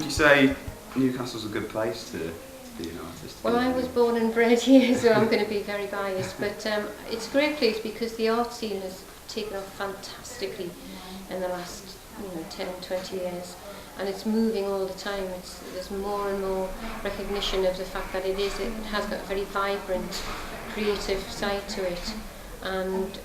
you say Newcastle's a good place to be an artist? Well, I was born and bred here, so I'm going to be very biased, but it's a great place because the art scene has taken off fantastically in the last 10, 20 years, and it's moving all the time. There's more and more recognition of the fact that it has got a very vibrant, creative side to it, and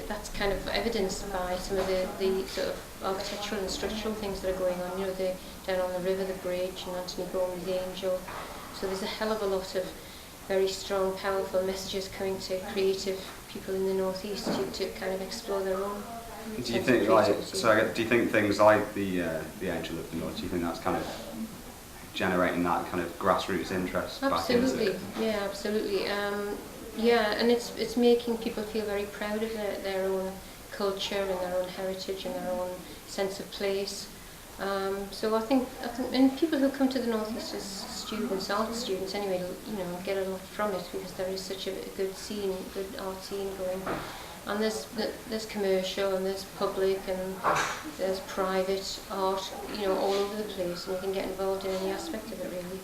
that's kind of evidenced by some of the sort of architectural and structural things that are going on. The down on the river, the bridge, and Anthony Gormley's Angel. So there's a hell of a lot of very strong, powerful messages coming to creative people in the northeast to kind of explore their own. Do you think do you think things like the Angel of the North, do you think that's kind of generating that kind of grassroots interest back into it? Yeah, absolutely. Yeah, and it's making people feel very proud of their own culture and their own heritage and their own sense of place. So I think, and people who come to the northeast as students, art students anyway, get a lot from it because there is such a good scene, good art scene going. And there's commercial and there's public and there's private art, all over the place, and you can get involved in any aspect of it really.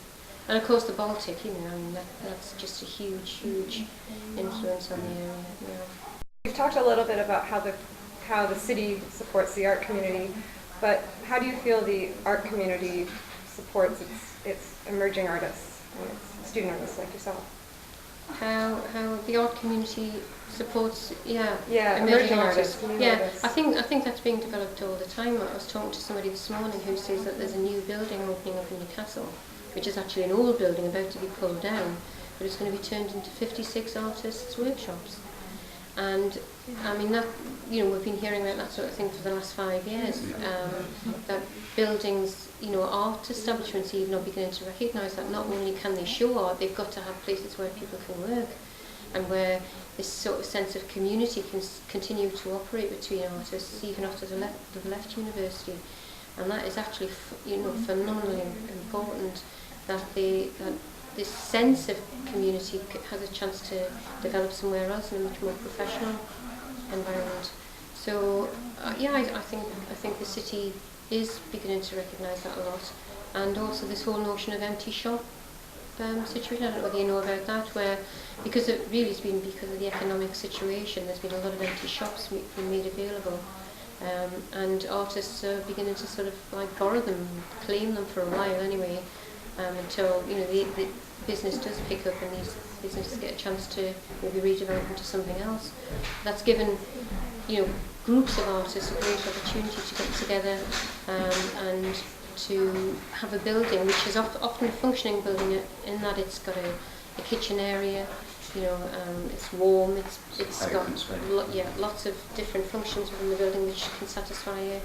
And of course the Baltic, that's just a huge influence on the area. Yeah. We've talked a little bit about how the city supports the art community, but how do you feel the art community supports its emerging artists and its student artists like yourself? How the art community supports emerging artists. I think that's being developed all the time. I was talking to somebody this morning who says that there's a new building opening up in Newcastle, which is actually an old building about to be pulled down, but it's going to be turned into 56 artists' workshops. And I mean that we've been hearing about that sort of thing for the last 5 years. That buildings, art establishments even are beginning to recognise that not only can they show art, they've got to have places where people can work, and where this sort of sense of community can continue to operate between artists even after they've left university. And that is actually phenomenally important. That this sense of community has a chance to develop somewhere else in a much more professional environment. So I think the city is beginning to recognise that a lot, and also this whole notion of empty shop situation. I don't know whether you know about that, where because it really has been because of the economic situation, there's been a lot of empty shops being made available. And artists are beginning to sort of like borrow them, claim them for a while anyway, until the business does pick up and these businesses get a chance to maybe redevelop into something else. That's given groups of artists a great opportunity to get together and to have a building which is often a functioning building in that it's got a kitchen area. It's warm. It's got lots of different functions within the building which can satisfy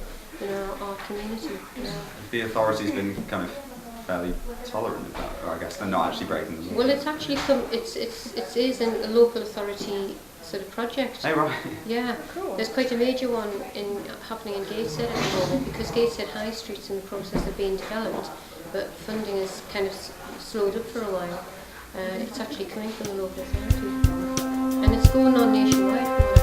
our community. The authority's been kind of fairly tolerant of that, or I guess they're not actually breaking the law. Well, it's actually it is a local authority sort of project. Oh right. Yeah. Cool. There's quite a major one happening in Gateshead at the moment because Gateshead High Street's in the process of being developed, but funding has kind of slowed up for a while. It's actually coming from the local authority, and it's going on nationwide.